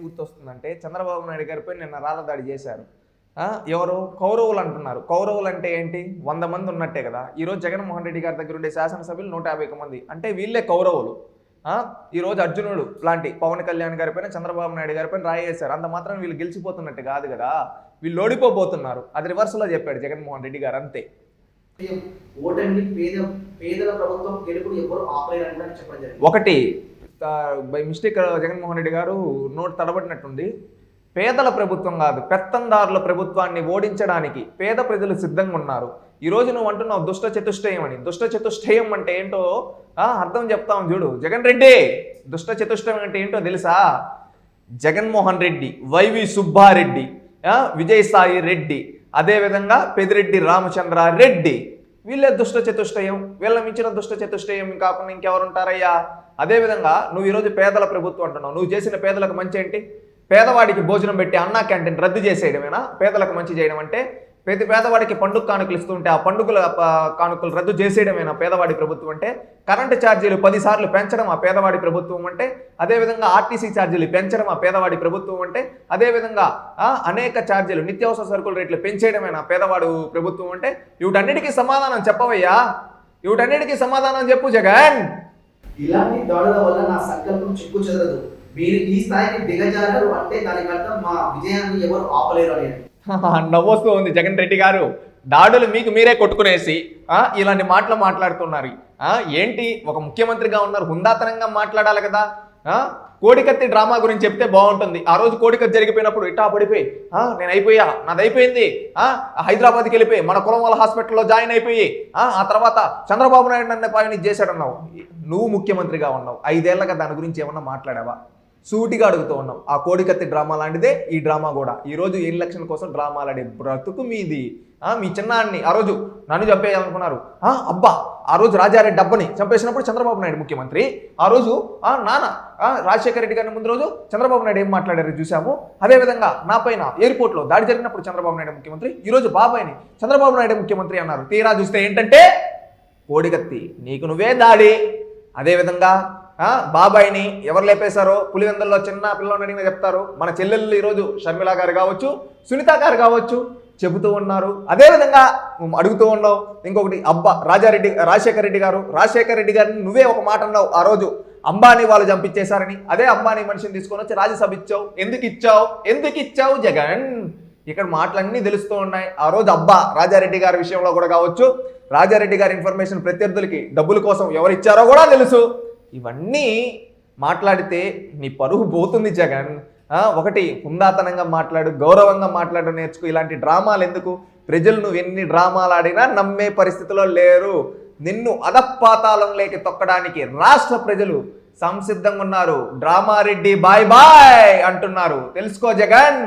గుర్తొస్తుందంటే చంద్రబాబు నాయుడు గారిపై నిన్న రాళ్ళ దాడి చేశారు. ఎవరు కౌరవులు అంటున్నారు. కౌరవులు అంటే ఏంటి? 100 మంది ఉన్నట్టే కదా. ఈరోజు జగన్మోహన్ రెడ్డి గారి దగ్గర ఉండే శాసనసభ్యులు 151 మంది, అంటే వీళ్ళే కౌరవులు. ఈరోజు అర్జునుడు లాంటి పవన్ కళ్యాణ్ గారిపైన చంద్రబాబు నాయుడు గారిపైన రాయేశారు. అంత మాత్రం వీళ్ళు గెలిచిపోతున్నట్టు కాదు కదా, వీళ్ళు ఓడిపోబోతున్నారు. అది రివర్స్లో చెప్పాడు జగన్మోహన్ రెడ్డి గారు, అంతే. ఒకటి బై మిస్టేక్ జగన్మోహన్ రెడ్డి గారు నోటు తడబడినట్టుంది. పేదల ప్రభుత్వం కాదు, పెత్తందారుల ప్రభుత్వాన్ని ఓడించడానికి పేద ప్రజలు సిద్ధంగా ఉన్నారు. ఈరోజు నువ్వు అంటున్నావు దుష్ట చతుష్టయం అని. దుష్ట చతుష్టయం అంటే ఏంటో అర్థం చెప్తాం చూడు. జగన్ రెడ్డి దుష్ట చతుష్టయం అంటే ఏంటో తెలుసా? జగన్మోహన్ రెడ్డి, వైవి సుబ్బారెడ్డి, విజయసాయి రెడ్డి, అదేవిధంగా పెదిరెడ్డి రామచంద్ర రెడ్డి, వీళ్ళే దుష్ట చతుష్టయం. వీళ్ళ మించిన దుష్ట చతుష్టయం కాకుండా ఇంకెవరుంటారయ్యా? అదేవిధంగా నువ్వు ఈరోజు పేదల ప్రభుత్వం అంటున్నావు. నువ్వు చేసిన పేదలకు మంచి ఏంటి? పేదవాడికి భోజనం పెట్టి అన్నా క్యాంటీన్ రద్దు చేసేయడమేనా పేదలకు మంచి చేయడం అంటే? ప్రతి పేదవాడికి పండుగ కానుకలు ఇస్తుంటే ఆ పండుగల కానుకలు రద్దు చేసేయడమేనా పేదవాడి ప్రభుత్వం అంటే? కరెంటు ఛార్జీలు 10 సార్లు పెంచడం ఆ పేదవాడి ప్రభుత్వం అంటే? అదేవిధంగా ఆర్టీసీ ఛార్జీలు పెంచడం ఆ పేదవాడి ప్రభుత్వం అంటే? అదేవిధంగా అనేక ఛార్జీలు, నిత్యావసర సరుకుల రేట్లు పెంచేయడమేనా పేదవాడు ప్రభుత్వం అంటే? వీటన్నిటికీ సమాధానం చెప్పవయ్యా, వీటన్నిటికీ సమాధానం చెప్పు జగన్. ఇలాంటి దాడుల వల్ల నా సంకల్పం చిక్కు చెదరదు. మీరు ఈ స్థాయికి దిగజారు అంటే దానికి అర్థం మా విజయాన్ని ఎవరు ఆపలేరు అనేది. నవ్వొస్తూ ఉంది జగన్ రెడ్డి గారు. దాడులు మీకు మీరే కొట్టుకునేసి ఇలాంటి మాటలు మాట్లాడుతున్నారు. ఏంటి, ఒక ముఖ్యమంత్రిగా ఉన్నారు, హుందాతనంగా మాట్లాడాలి కదా. కోడికత్తి డ్రామా గురించి చెప్తే బాగుంటుంది. ఆ రోజు కోడికత్తి జరిగిపోయినప్పుడు ఇట్టా పడిపోయి నేను అయిపోయా, నాది అయిపోయింది, హైదరాబాద్కి వెళ్ళిపోయి మన కులం వాళ్ళ హాస్పిటల్లో జాయిన్ అయిపోయి ఆ తర్వాత చంద్రబాబు నాయుడు నన్ను పైన చేశాడన్నావు. నువ్వు ముఖ్యమంత్రిగా ఉన్నావు, 5 ఏళ్ళగా దాని గురించి ఏమన్నా మాట్లాడావా? సూటిగా అడుగుతూ ఉన్నాం. ఆ కోడికత్తి డ్రామా లాంటిదే ఈ డ్రామా కూడా. ఈరోజు ఎలక్షన్ కోసం డ్రామాలాడే బ్రతుకు మీది. మీ చిన్నాన్ని ఆ రోజు నన్ను చంపేయాలనుకున్నారు. అబ్బా, ఆ రోజు రాజారెడ్డి అబ్బని చంపేసినప్పుడు చంద్రబాబు నాయుడు ముఖ్యమంత్రి. ఆ రోజు నాన్న రాజశేఖర రెడ్డి గారిని ముందు రోజు చంద్రబాబు నాయుడు ఏం మాట్లాడారు చూసాము. అదేవిధంగా నా పైన ఎయిర్పోర్ట్లో దాడి జరిగినప్పుడు చంద్రబాబు నాయుడు ముఖ్యమంత్రి. ఈరోజు బాబాయిని చంద్రబాబు నాయుడు ముఖ్యమంత్రి అన్నారు. తీరా చూస్తే ఏంటంటే కోడికత్తి, నీకు నువ్వే దాడి. అదేవిధంగా బాబాయిని ఎవరు లేపేశారో పులివెందుల్లో చిన్న పిల్లలు అడిగినా చెప్తారు. మన చెల్లెళ్ళు ఈరోజు షర్మిల గారు కావచ్చు, సునీత గారు కావచ్చు చెబుతూ ఉన్నారు. అదేవిధంగా అడుగుతూ ఉన్నావు. ఇంకొకటి రాజశేఖర రెడ్డి గారిని నువ్వే ఒక మాట అన్నావు ఆ రోజు, అంబానీ వాళ్ళు చంపించేశారని. అదే అంబానీ మనిషిని తీసుకొని వచ్చి రాజ్యసభ ఇచ్చావు. ఎందుకు ఇచ్చావు జగన్? ఇక్కడ మాటలన్నీ తెలుస్తూ ఉన్నాయి. ఆ రోజు రాజారెడ్డి గారి విషయంలో కూడా కావచ్చు, రాజారెడ్డి గారి ఇన్ఫర్మేషన్ ప్రత్యర్థులకి డబ్బుల కోసం ఎవరు ఇచ్చారో కూడా తెలుసు. ఇవన్నీ మాట్లాడితే నీ పరువు పోతుంది జగన్. ఒకటి హుందాతనంగా మాట్లాడు, గౌరవంగా మాట్లాడు, నేర్చుకో. ఇలాంటి డ్రామాలు ఎందుకు? ప్రజలు నువ్వు ఎన్ని డ్రామాలు ఆడినా నమ్మే పరిస్థితిలో లేరు. నిన్ను అధపాతాళంలోకి తొక్కడానికి రాష్ట్ర ప్రజలు సంసిద్ధంగా ఉన్నారు. డ్రామారెడ్డి బాయ్ బాయ్ అంటున్నారు. తెలుసుకో జగన్.